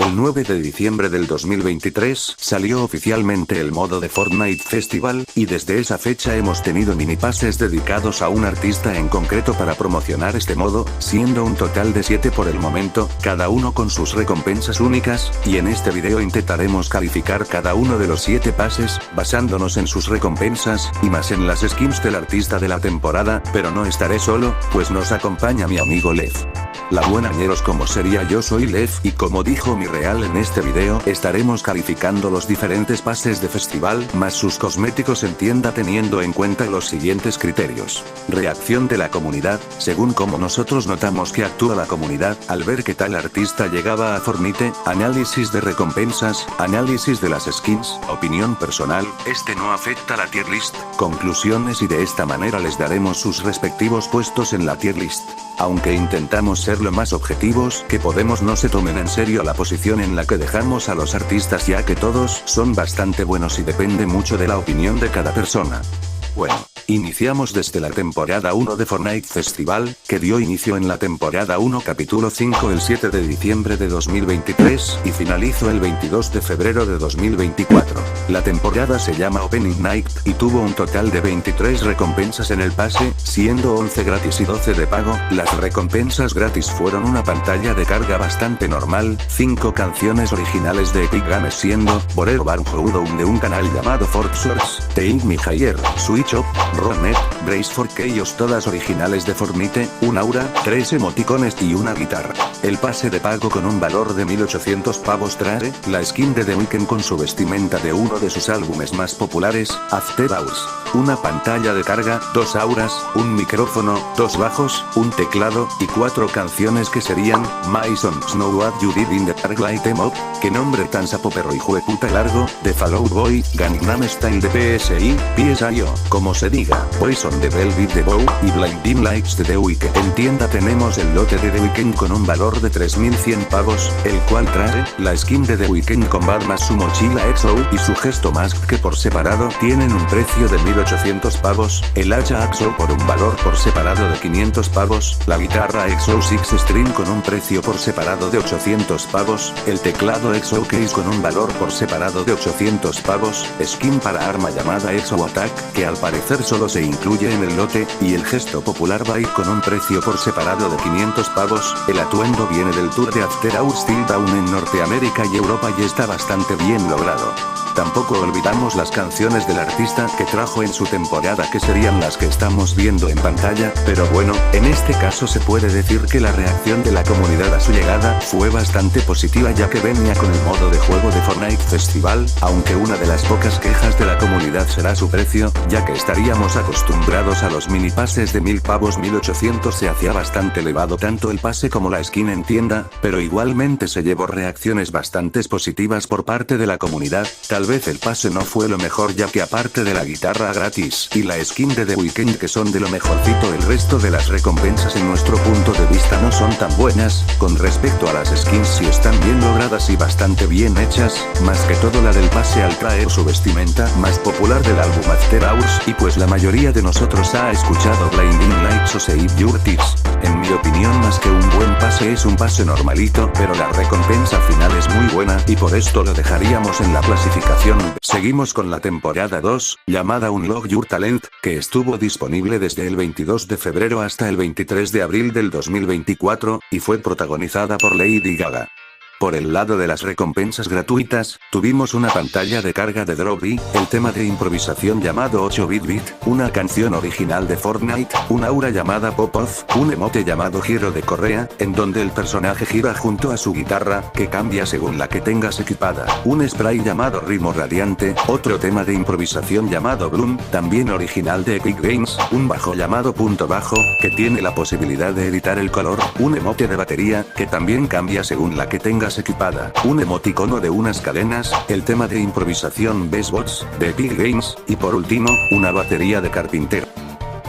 El 9 de diciembre del 2023 salió oficialmente el modo de Fortnite Festival, y desde esa fecha hemos tenido mini pases dedicados a un artista en concreto para promocionar este modo, siendo un total de 7 por el momento, cada uno con sus recompensas únicas, y en este video intentaremos calificar cada uno de los 7 pases, basándonos en sus recompensas, y más en las skins del artista de la temporada, pero no estaré solo, pues nos acompaña mi amigo Lev. La buena ñeros, como sería, yo soy Lev, y como dijo mi real en este video, estaremos calificando los diferentes pases de festival, más sus cosméticos en tienda teniendo en cuenta los siguientes criterios. Reacción de la comunidad, según como nosotros notamos que actúa la comunidad, al ver que tal artista llegaba a Fortnite, análisis de recompensas, análisis de las skins, opinión personal, este no afecta a la tier list, conclusiones, y de esta manera les daremos sus respectivos puestos en la tier list. Aunque intentamos ser lo más objetivos que podemos, no se tomen en serio la posición en la que dejamos a los artistas, ya que todos son bastante buenos y depende mucho de la opinión de cada persona. Bueno, iniciamos desde la temporada 1 de Fortnite Festival, que dio inicio en la temporada 1 capítulo 5 el 7 de diciembre de 2023, y finalizó el 22 de febrero de 2024. La temporada se llama Opening Night, y tuvo un total de 23 recompensas en el pase, siendo 11 gratis y 12 de pago. Las recompensas gratis fueron una pantalla de carga bastante normal, 5 canciones originales de Epic Games, siendo Borero Barnhoudon de un canal llamado Fortsource, Take Me Higher, Switch Up, Ronet, Brace for Chaos, todas originales de Fortnite, un aura, 3 emoticones y una guitarra. El pase de pago con un valor de 1800 pavos trae la skin de The Weeknd con su vestimenta de uno de sus álbumes más populares, After Hours, una pantalla de carga, 2 auras, un micrófono, 2 bajos, un teclado, y 4 canciones que serían My Songs Know What You Did in the Dark Light Em Up, que nombre tan sapo perro y jueputa largo, de Fall Out Boy, Gangnam Style de PSI, PSIO, como se diga, Boys on the Velvet de Bow, y Blinding Lights de The Weeknd. En tienda tenemos el lote de The Weeknd con un valor de 3100 pavos, el cual trae la skin de The Weeknd con Bad más su mochila XO y su gesto mask, que por separado tienen un precio de 1800 pavos, el hacha XO por un valor por separado de 500 pavos, la guitarra XO Six String con un precio por separado de 800 pavos, el teclado XO Case con un valor por separado de 800 pavos, skin para arma llamada XO Attack, que al parecer solo se incluye en el lote, y el gesto popular Bike con un precio por separado de 500 pavos, el atuendo viene del tour de After Hours Till Dawn en Norteamérica y Europa y está bastante bien logrado. Tampoco olvidamos las canciones del artista que trajo en su temporada, que serían las que estamos viendo en pantalla, pero bueno, en este caso se puede decir que la reacción de la comunidad a su llegada fue bastante positiva, ya que venía con el modo de juego de Fortnite Festival, aunque una de las pocas quejas de la comunidad será su precio, ya que estaríamos acostumbrados a los mini pases de 1000 pavos, 1800 se hacía bastante elevado tanto el pase como la skin en tienda, pero igualmente se llevó reacciones bastante positivas por parte de la comunidad. Tal vez el pase no fue lo mejor, ya que aparte de la guitarra gratis y la skin de The Weeknd, que son de lo mejorcito, el resto de las recompensas en nuestro punto de vista no son tan buenas. Con respecto a las skins, sí están bien logradas y bastante bien hechas, más que todo la del pase al traer su vestimenta más popular del álbum After Hours, y pues la mayoría de nosotros ha escuchado Blinding Lights o Save Your Tears. En mi opinión, más que un buen pase, es un pase normalito, pero la recompensa final es muy buena, y por esto lo dejaríamos en la clasificación. Seguimos con la temporada 2, llamada Unlock Your Talent, que estuvo disponible desde el 22 de febrero hasta el 23 de abril del 2024, y fue protagonizada por Lady Gaga. Por el lado de las recompensas gratuitas, tuvimos una pantalla de carga de Drop-B, el tema de improvisación llamado 8-Bit Beat, una canción original de Fortnite, un aura llamada Pop-Off, un emote llamado Giro de Correa, en donde el personaje gira junto a su guitarra, que cambia según la que tengas equipada, un spray llamado Ritmo Radiante, otro tema de improvisación llamado Bloom, también original de Epic Games, un bajo llamado Punto Bajo, que tiene la posibilidad de editar el color, un emote de batería, que también cambia según la que tengas equipada, un emoticono de unas cadenas, el tema de improvisación Best Bots, de Epic Games, y por último, una batería de carpintero.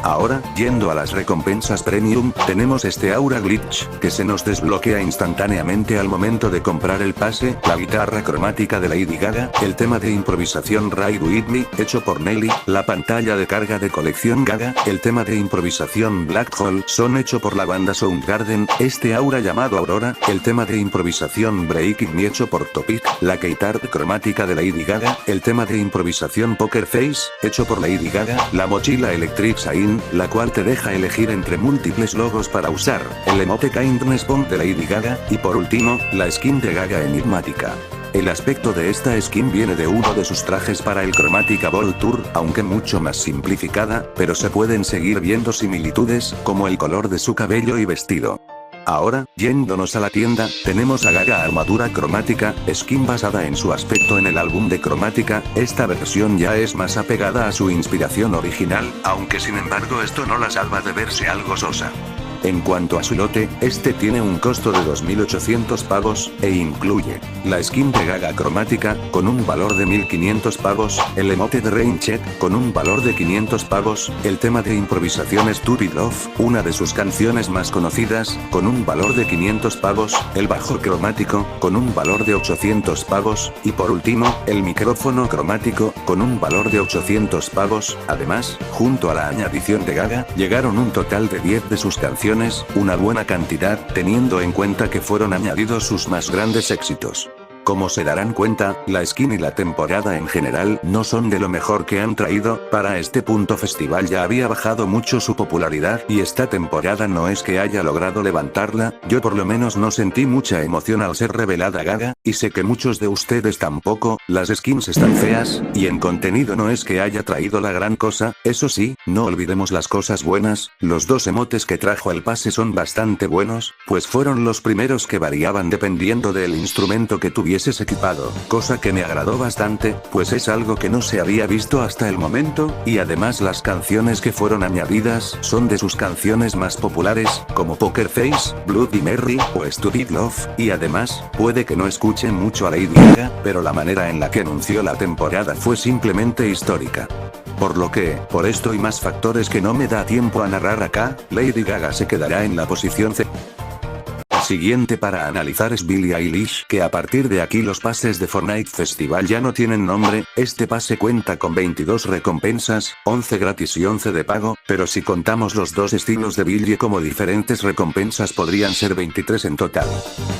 Ahora, yendo a las recompensas premium, tenemos este aura glitch, que se nos desbloquea instantáneamente al momento de comprar el pase, la guitarra cromática de Lady Gaga, el tema de improvisación Ride With Me, hecho por Nelly, la pantalla de carga de colección Gaga, el tema de improvisación Black Hole, son hecho por la banda Soundgarden, este aura llamado Aurora, el tema de improvisación Breaking Me hecho por Topic, la keytar cromática de Lady Gaga, el tema de improvisación Poker Face, hecho por Lady Gaga, la mochila Electric Shine, la cual te deja elegir entre múltiples logos para usar, el emote Kindness Bomb de Lady Gaga, y por último, la skin de Gaga enigmática. El aspecto de esta skin viene de uno de sus trajes para el Chromatica Ball Tour, aunque mucho más simplificada, pero se pueden seguir viendo similitudes, como el color de su cabello y vestido. Ahora, yéndonos a la tienda, tenemos a Gaga Armadura Cromática, skin basada en su aspecto en el álbum de Cromática, esta versión ya es más apegada a su inspiración original, aunque sin embargo esto no la salva de verse algo sosa. En cuanto a su lote, este tiene un costo de 2.800 pavos, e incluye la skin de Gaga cromática, con un valor de 1.500 pavos, el emote de Rain Check, con un valor de 500 pavos, el tema de improvisación Stupid Love, una de sus canciones más conocidas, con un valor de 500 pavos, el bajo cromático, con un valor de 800 pavos, y por último, el micrófono cromático, con un valor de 800 pavos, además, junto a la añadición de Gaga, llegaron un total de 10 de sus canciones, una buena cantidad, teniendo en cuenta que fueron añadidos sus más grandes éxitos. Como se darán cuenta, la skin y la temporada en general no son de lo mejor que han traído, para este punto festival ya había bajado mucho su popularidad y esta temporada no es que haya logrado levantarla, yo por lo menos no sentí mucha emoción al ser revelada Gaga, y sé que muchos de ustedes tampoco, las skins están feas, y en contenido no es que haya traído la gran cosa, eso sí, no olvidemos las cosas buenas, los dos emotes que trajo el pase son bastante buenos, pues fueron los primeros que variaban dependiendo del instrumento que tuviera equipado, cosa que me agradó bastante, pues es algo que no se había visto hasta el momento, y además las canciones que fueron añadidas son de sus canciones más populares, como Poker Face, Bloody Mary o Stupid Love, y además, puede que no escuchen mucho a Lady Gaga, pero la manera en la que anunció la temporada fue simplemente histórica. Por lo que, por esto y más factores que no me da tiempo a narrar acá, Lady Gaga se quedará en la posición C. Siguiente para analizar es Billie Eilish, que a partir de aquí los pases de Fortnite Festival ya no tienen nombre, este pase cuenta con 22 recompensas, 11 gratis y 11 de pago, pero si contamos los dos estilos de Billie como diferentes recompensas podrían ser 23 en total.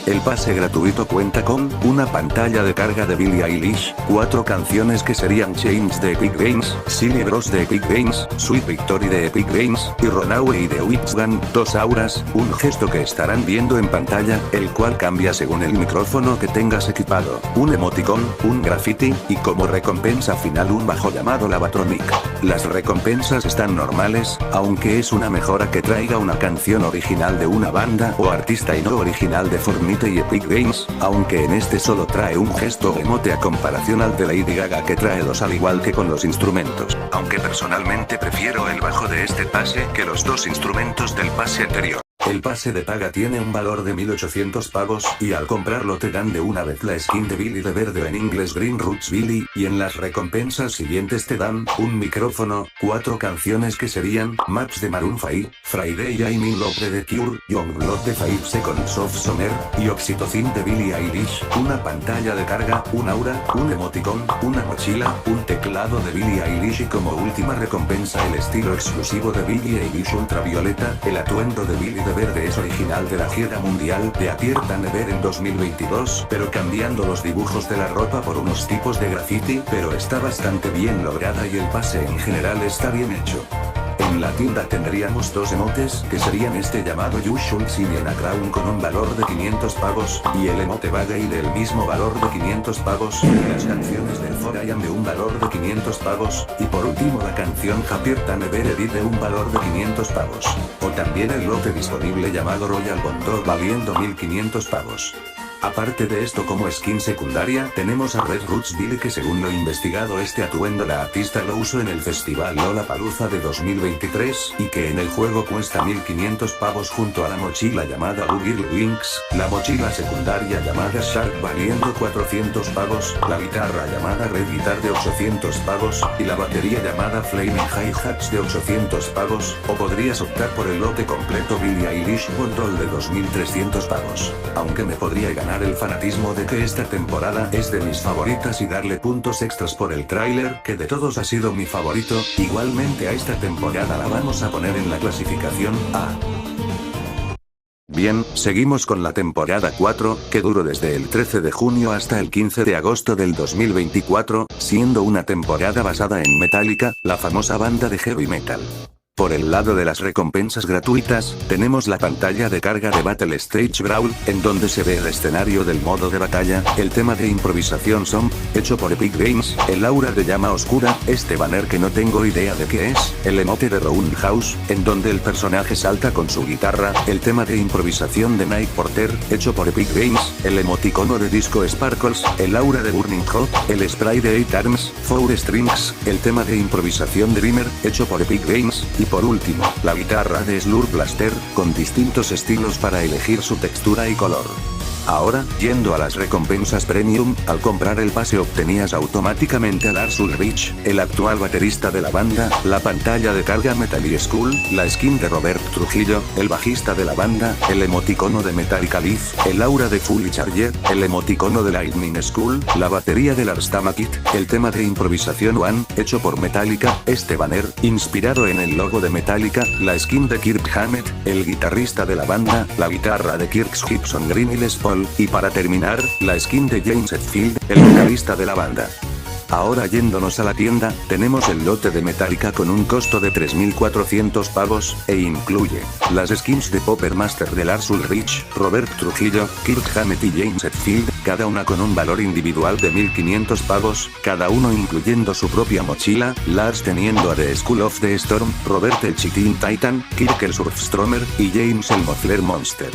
El pase gratuito cuenta con una pantalla de carga de Billie Eilish, 4 canciones que serían Change de Epic Games, Silly Bros de Epic Games, Sweet Victory de Epic Games, y Runaway de Witchgun, 2 auras, un gesto que estarán viendo en pantalla, el cual cambia según el micrófono que tengas equipado, un emoticon, un graffiti, y como recompensa final un bajo llamado Lavatronic. Las recompensas están normales, aunque es una mejora que traiga una canción original de una banda o artista y no original de Fortnite y Epic Games, aunque en este solo trae un gesto o emote a comparación al de Lady Gaga que trae 2 al igual que con los instrumentos, aunque personalmente prefiero el bajo de este pase que los 2 instrumentos del pase anterior. El pase de paga tiene un valor de 1.800 pavos, y al comprarlo te dan de una vez la skin de Billie de verde en inglés Green Roots Billie, y en las recompensas siguientes te dan, un micrófono, 4 canciones que serían, Maps de Maroon 5, Friday I'm in Love de The Cure, Youngblood de 5 Seconds of Summer, y Oxytocin de Billie Eilish, una pantalla de carga, un aura, un emoticon, una mochila, un teclado de Billie Eilish y como última recompensa el estilo exclusivo de Billie Eilish ultravioleta, el atuendo de Billie de verde es original de la gira mundial de Appear Than Ever en 2022, pero cambiando los dibujos de la ropa por unos tipos de graffiti, pero está bastante bien lograda y el pase en general está bien hecho. En la tienda tendríamos 2 emotes, que serían este llamado You Should See Me in a Crown con un valor de 500 pavos, y el emote Bagay del mismo valor de 500 pavos, y las canciones del 4am de un valor de 500 pavos, y por último la canción Happier Than Ever Edit de un valor de 500 pavos. O también el lote disponible llamado Royal Bondor valiendo 1.500 pavos. Aparte de esto, como skin secundaria, tenemos a Red Roots Billy, que según lo investigado este atuendo la artista lo usó en el festival Lollapalooza de 2023, y que en el juego cuesta 1500 pavos junto a la mochila llamada Blue Girl Wings, la mochila secundaria llamada Shark valiendo 400 pavos, la guitarra llamada Red Guitar de 800 pavos, y la batería llamada Flaming Hi-Hats de 800 pavos, o podrías optar por el lote completo Billie Eilish Bundle de 2300 pavos. Aunque me podría ganar el fanatismo de que esta temporada es de mis favoritas y darle puntos extras por el tráiler, que de todos ha sido mi favorito, igualmente a esta temporada la vamos a poner en la clasificación A. Bien, seguimos con la temporada 4, que duró desde el 13 de junio hasta el 15 de agosto del 2024, siendo una temporada basada en Metallica, la famosa banda de heavy metal. Por el lado de las recompensas gratuitas, tenemos la pantalla de carga de Battle Stage Brawl, en donde se ve el escenario del modo de batalla, el tema de improvisación Zomb, hecho por Epic Games, el aura de llama oscura, este banner que no tengo idea de qué es, el emote de Roundhouse, en donde el personaje salta con su guitarra, el tema de improvisación de Night Porter, hecho por Epic Games, el emoticono de Disco Sparkles, el aura de Burning Hot, el spray de 8 Arms, 4 Strings, el tema de improvisación Dreamer, hecho por Epic Games, y por último, la guitarra de Slur Blaster, con distintos estilos para elegir su textura y color. Ahora, yendo a las recompensas premium, al comprar el pase obtenías automáticamente a Lars Ulrich, el actual baterista de la banda, la pantalla de carga Metal School, la skin de Robert Trujillo, el bajista de la banda, el emoticono de Metallica Leaf, el aura de Fully Charged, el emoticono de Lightning School, la batería de Lars Tamakit, el tema de improvisación One, hecho por Metallica, este banner, inspirado en el logo de Metallica, la skin de Kirk Hammett, el guitarrista de la banda, la guitarra de Kirk Gibson Green y Les Paul, y para terminar, la skin de James Hetfield, el vocalista de la banda. Ahora yéndonos a la tienda, tenemos el lote de Metallica con un costo de 3400 pavos, e incluye las skins de Popper Master de Lars Ulrich, Robert Trujillo, Kirk Hammett y James Hetfield, cada una con un valor individual de 1500 pavos, cada uno incluyendo su propia mochila, Lars teniendo a The School of the Storm, Robert el Chitin Titan, Kirk el Surfstromer, y James el Muffler Monster.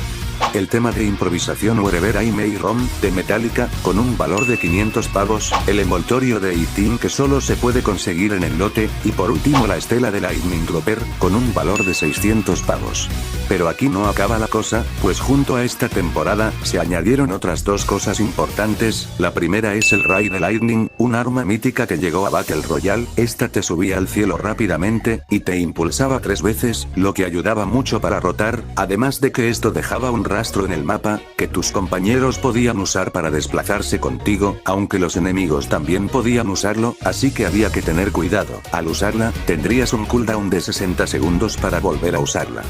El tema de improvisación Wherever I May Roam, de Metallica, con un valor de 500 pavos, el envoltorio de E-Team que solo se puede conseguir en el lote, y por último la estela de Lightning Dropper, con un valor de 600 pavos. Pero aquí no acaba la cosa, pues junto a esta temporada, se añadieron otras dos cosas importantes. La primera es el Ray de Lightning, un arma mítica que llegó a Battle Royale, esta te subía al cielo rápidamente, y te impulsaba 3 veces, lo que ayudaba mucho para rotar, además de que esto dejaba un rastro en el mapa, que tus compañeros podían usar para desplazarse contigo, aunque los enemigos también podían usarlo, así que había que tener cuidado. Al usarla, tendrías un cooldown de 60 segundos para volver a usarla.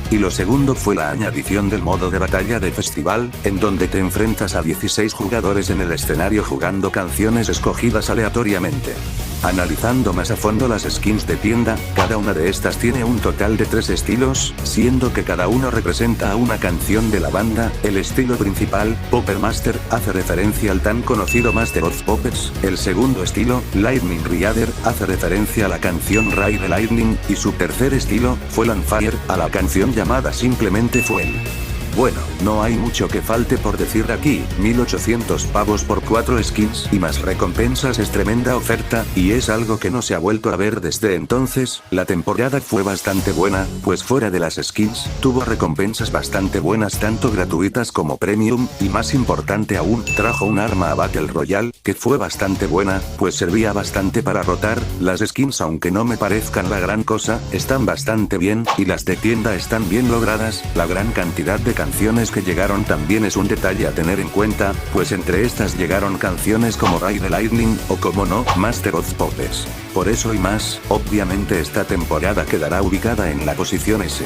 Y lo segundo fue la añadición del modo de batalla de festival, en donde te enfrentas a 16 jugadores en el escenario jugando canciones escogidas aleatoriamente. Analizando más a fondo las skins de tienda, cada una de estas tiene un total de 3 estilos, siendo que cada uno representa a una canción de la banda. El estilo principal, Popper Master, hace referencia al tan conocido Master of Puppets. El segundo estilo, Lightning Reader, hace referencia a la canción Ray de Lightning, y su tercer estilo, Fuel and Fire, a la canción llamada simplemente Fuel. Bueno, no hay mucho que falte por decir aquí, 1800 pavos por 4 skins y más recompensas es tremenda oferta, y es algo que no se ha vuelto a ver desde entonces. La temporada fue bastante buena, pues fuera de las skins, tuvo recompensas bastante buenas tanto gratuitas como premium, y más importante aún, trajo un arma a Battle Royale, que fue bastante buena, pues servía bastante para rotar. Las skins, aunque no me parezcan la gran cosa, están bastante bien, y las de tienda están bien logradas. La gran cantidad de canciones que llegaron también es un detalle a tener en cuenta, pues entre estas llegaron canciones como Ray the Lightning, o como no, Master of Puppets. Por eso y más, obviamente esta temporada quedará ubicada en la posición S.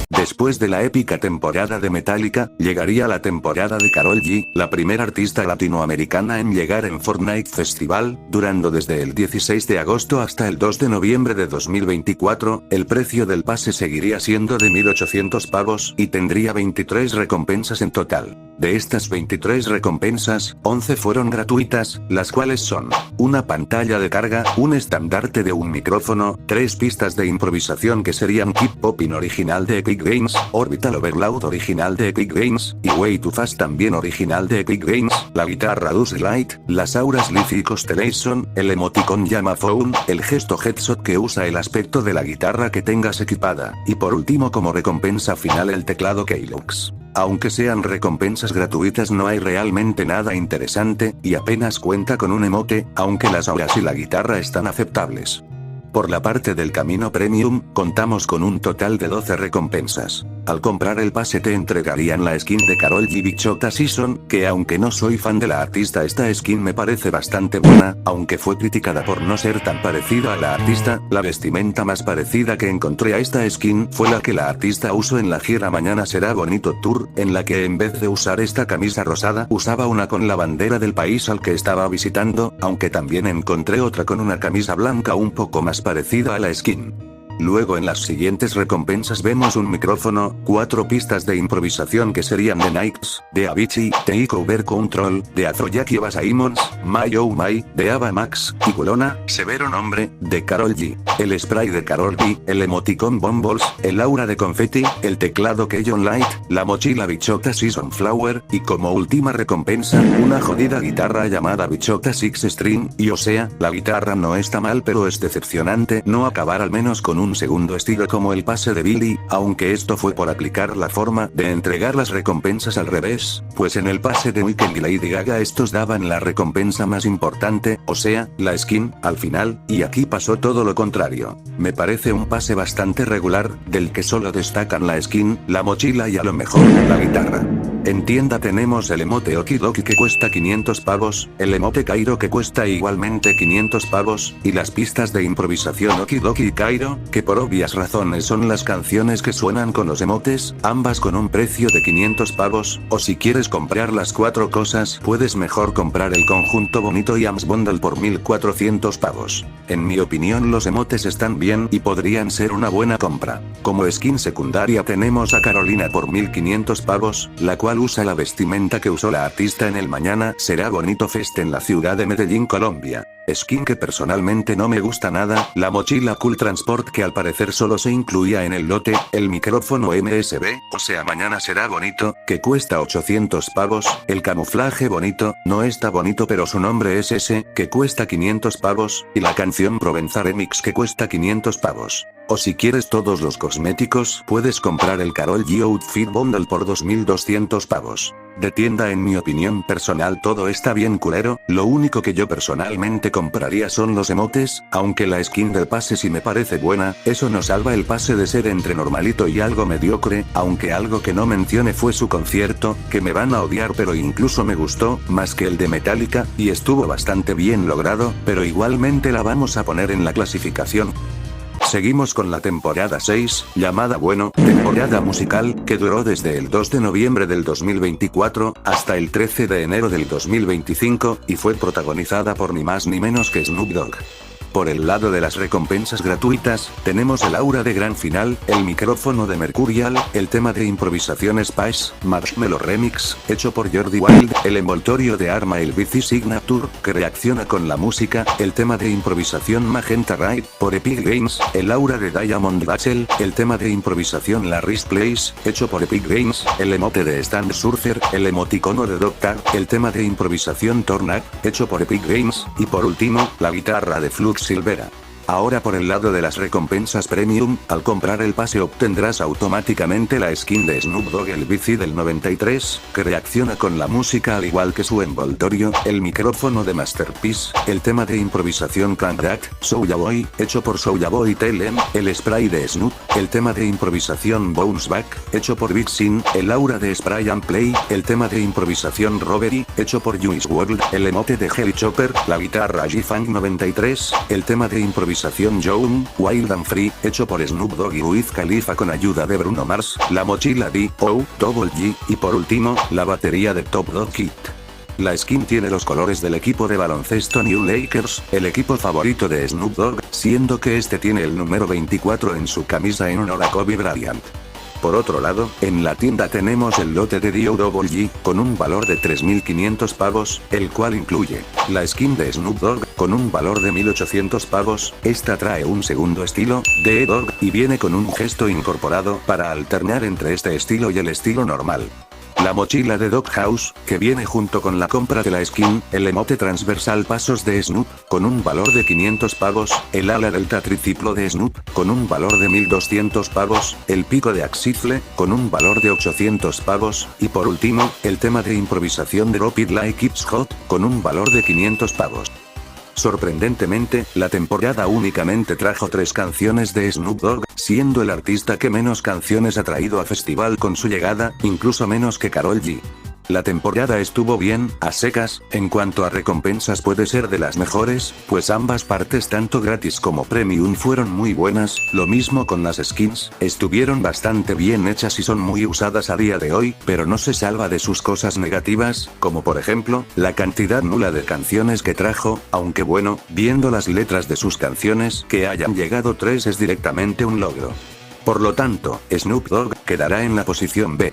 Después de la épica temporada de Metallica, llegaría la temporada de Karol G, la primera artista latinoamericana en llegar en Fortnite Festival, durando desde el 16 de agosto hasta el 2 de noviembre de 2024, el precio del pase seguiría siendo de 1800 pavos, y tendría 23 recompensas en total. De estas 23 recompensas, 11 fueron gratuitas, las cuales son: una pantalla de carga, un estandarte de un micrófono, 3 pistas de improvisación que serían Keep Poppin' original de Epic Games, Games, Orbital Overload original de Epic Games, y Way Too Fast también original de Epic Games, la guitarra Dust Light, las auras Leafy Constellation, el emoticon Llama Phone, el gesto Headshot que usa el aspecto de la guitarra que tengas equipada, y por último como recompensa final el teclado Keylux. Aunque sean recompensas gratuitas no hay realmente nada interesante, y apenas cuenta con un emote, aunque las auras y la guitarra están aceptables. Por la parte del camino premium, contamos con un total de 12 recompensas. Al comprar el pase te entregarían la skin de Karol G Bichota Season, que aunque no soy fan de la artista esta skin me parece bastante buena, aunque fue criticada por no ser tan parecida a la artista. La vestimenta más parecida que encontré a esta skin fue la que la artista usó en la gira Mañana Será Bonito Tour, en la que en vez de usar esta camisa rosada usaba una con la bandera del país al que estaba visitando, aunque también encontré otra con una camisa blanca un poco más parecida a la skin. Luego en las siguientes recompensas vemos un micrófono, 4 pistas de improvisación que serían de Nikes, de Avicii, Takeover Control, de Afrojack Eva Simons, My Oh My, de Ava Max, y Culona, Severo Nombre, de Karol G, el spray de Karol G, el emoticon Bomballs, el aura de confetti, el teclado Keyon Light, la mochila Bichota Season Flower, y como última recompensa, una jodida guitarra llamada Bichota Six String, y o sea, la guitarra no está mal pero es decepcionante no acabar al menos con un segundo estilo como el pase de Billy, aunque esto fue por aplicar la forma de entregar las recompensas al revés, pues en el pase de Weeknd y Lady Gaga estos daban la recompensa más importante, o sea, la skin, al final, y aquí pasó todo lo contrario. Me parece un pase bastante regular, del que solo destacan la skin, la mochila y a lo mejor, la guitarra. En tienda tenemos el emote Okidoki que cuesta 500 pavos, el emote Cairo que cuesta igualmente 500 pavos, y las pistas de improvisación Okidoki y Cairo, que por obvias razones son las canciones que suenan con los emotes, ambas con un precio de 500 pavos, o si quieres comprar las 4 cosas puedes mejor comprar el conjunto bonito y Ams Bundle por 1400 pavos. En mi opinión los emotes están bien y podrían ser una buena compra. Como skin secundaria tenemos a Carolina por 1500 pavos, la cual usa la vestimenta que usó la artista en el Mañana Será Bonito Fest en la ciudad de Medellín, Colombia. Skin que personalmente no me gusta nada, la mochila Cool Transport que al parecer solo se incluía en el lote, el micrófono MSB, o sea Mañana Será Bonito, que cuesta 800 pavos, el camuflaje bonito, no está bonito pero su nombre es ese, que cuesta 500 pavos, y la canción Provenza Remix que cuesta 500 pavos. O si quieres todos los cosméticos, puedes comprar el Karol G Outfit Bundle por 2200 pavos. De tienda en mi opinión personal todo está bien culero, lo único que yo personalmente compraría son los emotes, aunque la skin del pase sí me parece buena, eso no salva el pase de ser entre normalito y algo mediocre, aunque algo que no mencione fue su concierto, que me van a odiar pero incluso me gustó, más que el de Metallica, y estuvo bastante bien logrado, pero igualmente la vamos a poner en la clasificación. Seguimos con la temporada 6, llamada Bueno, temporada musical, que duró desde el 2 de noviembre del 2024, hasta el 13 de enero del 2025, y fue protagonizada por ni más ni menos que Snoop Dogg. Por el lado de las recompensas gratuitas, tenemos el aura de gran final, el micrófono de Mercurial, el tema de improvisación Spice, Marshmello Remix, hecho por Jordi Wild, el envoltorio de Arma el Bici Signature, que reacciona con la música, el tema de improvisación Magenta Ride, por Epic Games, el aura de Diamond Battle, el tema de improvisación Larry's Place, hecho por Epic Games, el emote de Stand Surfer, el emoticono de Doctor, el tema de improvisación Tornado, hecho por Epic Games, y por último, la guitarra de Flux Silvera. Ahora por el lado de las recompensas premium, al comprar el pase obtendrás automáticamente la skin de Snoop Dogg el bici del 93, que reacciona con la música al igual que su envoltorio, el micrófono de Masterpiece, el tema de improvisación Crank That, Soulja Boy, hecho por Soulja Boy TLM, el spray de Snoop, el tema de improvisación Bounce Back, hecho por Big Sin, el aura de Spray and Play, el tema de improvisación Robbery, hecho por Juice WRLD, el emote de Heli Chopper, la guitarra G-Funk 93, el tema de improvisación Joan, Wild and Free, hecho por Snoop Dogg y Wiz Khalifa con ayuda de Bruno Mars, la mochila D.O.Double G, y por último, la batería de Top Dog Kit. La skin tiene los colores del equipo de baloncesto New Lakers, el equipo favorito de Snoop Dogg, siendo que este tiene el número 24 en su camisa en honor a Kobe Bryant. Por otro lado, en la tienda tenemos el lote de Dio Double G, con un valor de 3.500 pavos, el cual incluye la skin de Snoop Dogg, con un valor de 1.800 pavos, esta trae un segundo estilo, de Dogg, y viene con un gesto incorporado para alternar entre este estilo y el estilo normal. La mochila de Doghouse, que viene junto con la compra de la skin, el emote transversal pasos de Snoop, con un valor de 500 pavos, el ala delta triciclo de Snoop, con un valor de 1.200 pavos, el pico de Axifle, con un valor de 800 pavos, y por último, el tema de improvisación de Drop It Like It's Hot, con un valor de 500 pavos. Sorprendentemente, la temporada únicamente trajo 3 canciones de Snoop Dogg, siendo el artista que menos canciones ha traído a festival con su llegada, incluso menos que Karol G. La temporada estuvo bien, a secas, en cuanto a recompensas puede ser de las mejores, pues ambas partes tanto gratis como premium fueron muy buenas, lo mismo con las skins, estuvieron bastante bien hechas y son muy usadas a día de hoy, pero no se salva de sus cosas negativas, como por ejemplo, la cantidad nula de canciones que trajo, aunque bueno, viendo las letras de sus canciones, que hayan llegado 3 es directamente un logro. Por lo tanto, Snoop Dogg quedará en la posición B.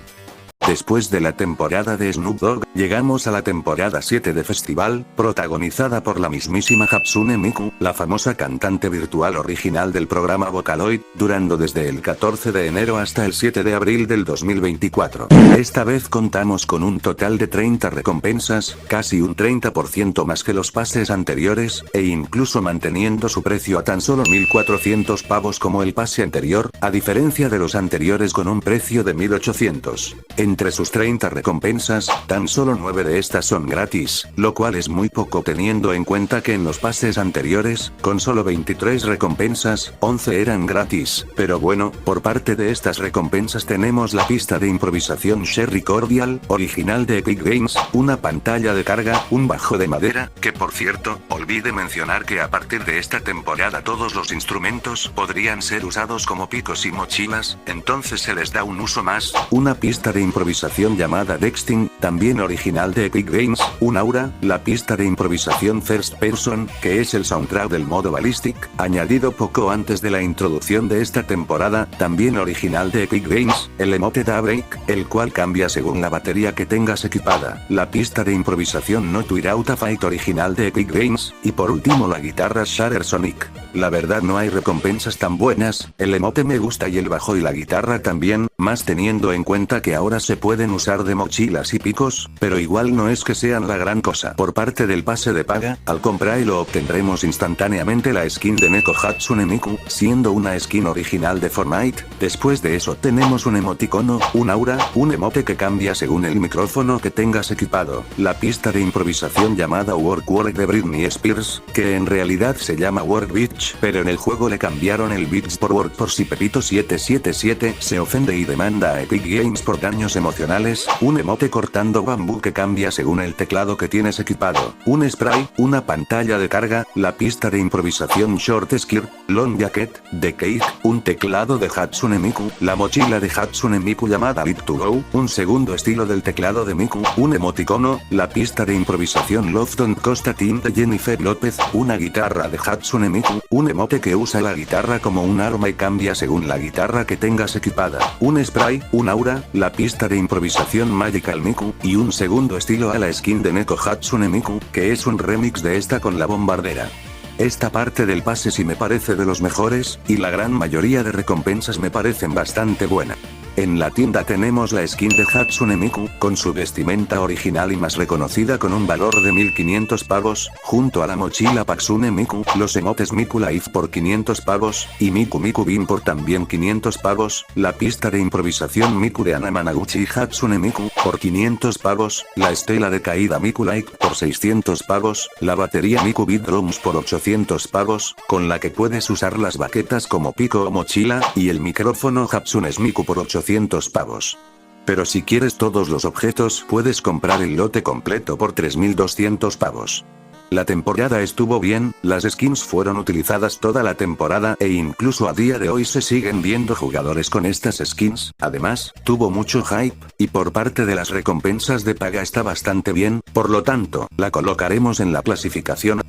Después de la temporada de Snoop Dogg, llegamos a la temporada 7 de festival, protagonizada por la mismísima Hatsune Miku, la famosa cantante virtual original del programa Vocaloid, durando desde el 14 de enero hasta el 7 de abril del 2024. Esta vez contamos con un total de 30 recompensas, casi un 30% más que los pases anteriores, e incluso manteniendo su precio a tan solo 1.400 pavos como el pase anterior, a diferencia de los anteriores con un precio de 1.800. Entre sus 30 recompensas, tan solo 9 de estas son gratis, lo cual es muy poco teniendo en cuenta que en los pases anteriores, con solo 23 recompensas, 11 eran gratis, pero bueno, por parte de estas recompensas tenemos la pista de improvisación Cherry Cordial, original de Epic Games, una pantalla de carga, un bajo de madera, que por cierto, olvide mencionar que a partir de esta temporada todos los instrumentos podrían ser usados como picos y mochilas, entonces se les da un uso más, una pista de improvisación llamada Dexting, también original de Epic Games, un aura, la pista de improvisación First Person, que es el soundtrack del modo Ballistic, añadido poco antes de la introducción de esta temporada, también original de Epic Games, el emote Daybreak, el cual cambia según la batería que tengas equipada, la pista de improvisación Not Without a Fight original de Epic Games, y por último la guitarra Shatter Sonic. La verdad no hay recompensas tan buenas, el emote me gusta y el bajo y la guitarra también, más teniendo en cuenta que ahora se pueden usar de mochilas y picos, pero igual no es que sean la gran cosa. Por parte del pase de paga, al comprar y lo obtendremos instantáneamente la skin de Neko Hatsune Miku, siendo una skin original de Fortnite. Después de eso tenemos un emoticono, un aura, un emote que cambia según el micrófono que tengas equipado, la pista de improvisación llamada Work Work de Britney Spears, que en realidad se llama Work Bitch, pero en el juego le cambiaron el Bitch por Work por si Pepito 777 se ofende y demanda a Epic Games por daños emocionales, un emote cortando bambú que cambia según el teclado que tienes equipado, un spray, una pantalla de carga, la pista de improvisación Short Skirt, Long Jacket, de Cake, un teclado de Hatsune Miku, la mochila de Hatsune Miku llamada Live to Go, un segundo estilo del teclado de Miku, un emoticono, la pista de improvisación Love Don't Cost a Thing de Jennifer López, una guitarra de Hatsune Miku, un emote que usa la guitarra como un arma y cambia según la guitarra que tengas equipada, un spray, un aura, la pista de improvisación Magical Miku, y un segundo estilo a la skin de Neko Hatsune Miku, que es un remix de esta con la bombardera. Esta parte del pase sí me parece de los mejores, y la gran mayoría de recompensas me parecen bastante buena. En la tienda tenemos la skin de Hatsune Miku, con su vestimenta original y más reconocida con un valor de 1.500 pavos, junto a la mochila Patsune Miku, los emotes Miku Life por 500 pavos, y Miku Miku Beam por también 500 pavos, la pista de improvisación Miku de Ana Managuchi y Hatsune Miku, por 500 pavos, la estela de caída Miku Like por 600 pavos, la batería Miku Beat Drums por 800 pavos, con la que puedes usar las baquetas como pico o mochila, y el micrófono Hatsune's Miku por 800 pavos. Pero si quieres todos los objetos puedes comprar el lote completo por 3.200 pavos. La temporada estuvo bien, las skins fueron utilizadas toda la temporada e incluso a día de hoy se siguen viendo jugadores con estas skins, además, tuvo mucho hype, y por parte de las recompensas de paga está bastante bien, por lo tanto, la colocaremos en la clasificación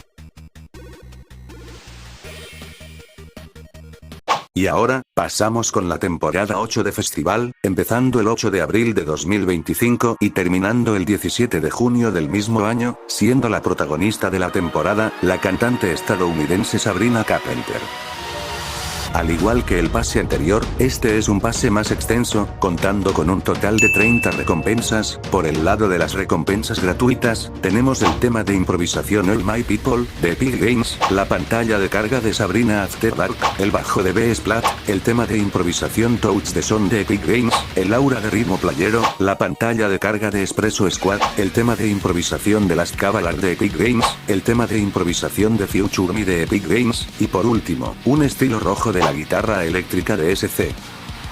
Y ahora, pasamos con la temporada 8 de festival, empezando el 8 de abril de 2025 y terminando el 17 de junio del mismo año, siendo la protagonista de la temporada, la cantante estadounidense Sabrina Carpenter. Al igual que el pase anterior, este es un pase más extenso, contando con un total de 30 recompensas. Por el lado de las recompensas gratuitas, tenemos el tema de improvisación All My People, de Epic Games, la pantalla de carga de Sabrina After Dark, el bajo de B-Splat, el tema de improvisación Touch the Sun de Epic Games, el aura de ritmo playero, la pantalla de carga de Espresso Squad, el tema de improvisación de las Cavalar de Epic Games, el tema de improvisación de Future Me de Epic Games, y por último, un estilo rojo de la guitarra eléctrica de SC.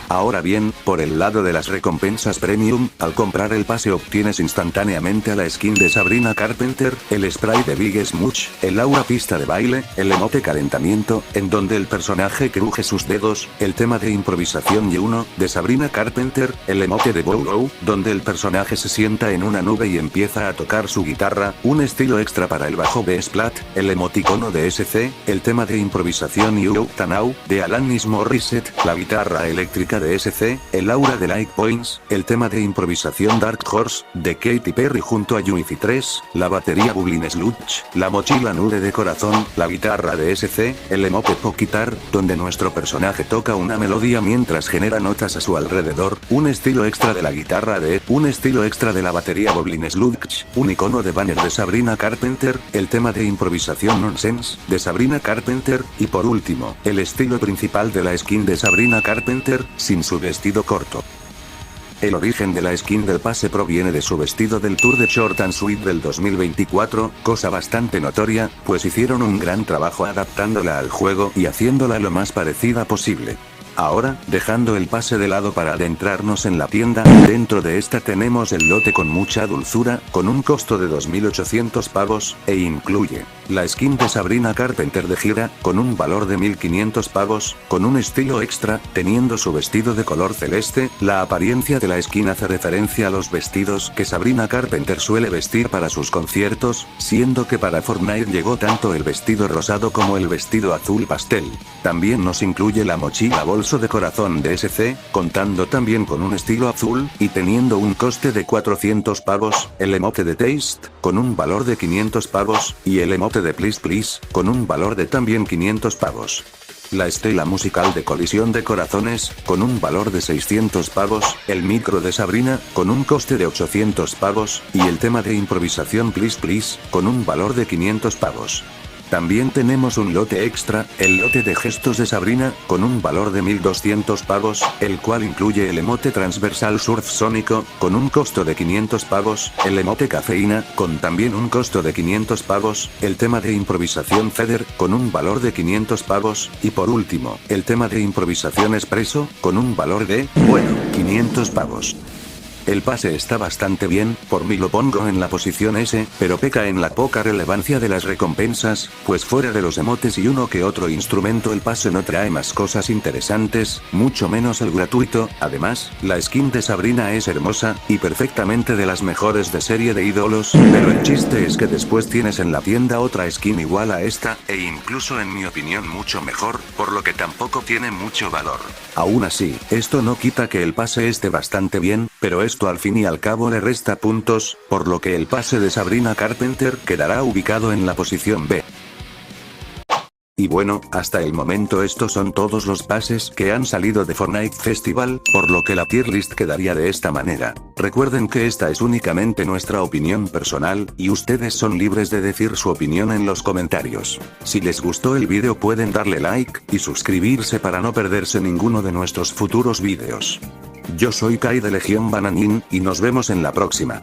Ahora bien, por el lado de las recompensas premium, al comprar el pase obtienes instantáneamente a la skin de Sabrina Carpenter, el spray de Big Smooch, el aura pista de baile, el emote calentamiento, en donde el personaje cruje sus dedos, el tema de improvisación Y1, de Sabrina Carpenter, el emote de Bow Wow, donde el personaje se sienta en una nube y empieza a tocar su guitarra, un estilo extra para el bajo B-Splat, el emoticono de SC, el tema de improvisación You Tanau, de Alanis Morissette, la guitarra eléctrica de SC, el aura de Like Points, el tema de improvisación Dark Horse, de Katy Perry junto a Wi-Fi 3, la batería Bublin Sludge, la mochila nude de corazón, la guitarra de SC, el emote Poquitar, donde nuestro personaje toca una melodía mientras genera notas a su alrededor, un estilo extra de la guitarra un estilo extra de la batería Bublin Sludge, un icono de banner de Sabrina Carpenter, el tema de improvisación Nonsense, de Sabrina Carpenter, y por último, el estilo principal de la skin de Sabrina Carpenter, sin su vestido corto. El origen de la skin del pase proviene de su vestido del Tour de Short and Sweet del 2024, cosa bastante notoria, pues hicieron un gran trabajo adaptándola al juego y haciéndola lo más parecida posible. Ahora, dejando el pase de lado para adentrarnos en la tienda, dentro de esta tenemos el lote con mucha dulzura, con un costo de 2.800 pavos, e incluye la skin de Sabrina Carpenter de gira, con un valor de 1.500 pavos, con un estilo extra, teniendo su vestido de color celeste. La apariencia de la skin hace referencia a los vestidos que Sabrina Carpenter suele vestir para sus conciertos, siendo que para Fortnite llegó tanto el vestido rosado como el vestido azul pastel. También nos incluye la mochila bolso de corazón de SC, contando también con un estilo azul, y teniendo un coste de 400 pavos, el emote de Taste, con un valor de 500 pavos, y el emote de Please Please, con un valor de también 500 pavos. La estela musical de colisión de corazones, con un valor de 600 pavos, el micro de Sabrina, con un coste de 800 pavos, y el tema de improvisación Please Please, con un valor de 500 pavos. También tenemos un lote extra, el lote de gestos de Sabrina, con un valor de 1.200 pavos, el cual incluye el emote transversal surf sónico, con un costo de 500 pavos, el emote cafeína, con también un costo de 500 pavos, el tema de improvisación Feather, con un valor de 500 pavos, y por último, el tema de improvisación Espresso, con un valor de, 500 pavos. El pase está bastante bien, por mí lo pongo en la posición S, pero peca en la poca relevancia de las recompensas, pues fuera de los emotes y uno que otro instrumento el pase no trae más cosas interesantes, mucho menos el gratuito. Además, la skin de Sabrina es hermosa, y perfectamente de las mejores de serie de ídolos, pero el chiste es que después tienes en la tienda otra skin igual a esta, e incluso en mi opinión mucho mejor, por lo que tampoco tiene mucho valor. Aún así, esto no quita que el pase esté bastante bien, pero esto al fin y al cabo le resta puntos, por lo que el pase de Sabrina Carpenter quedará ubicado en la posición B. Y bueno, hasta el momento estos son todos los pases que han salido de Fortnite Festival, por lo que la tier list quedaría de esta manera. Recuerden que esta es únicamente nuestra opinión personal, y ustedes son libres de decir su opinión en los comentarios. Si les gustó el vídeo pueden darle like, y suscribirse para no perderse ninguno de nuestros futuros vídeos. Yo soy Kai de Legión Bananín, y nos vemos en la próxima.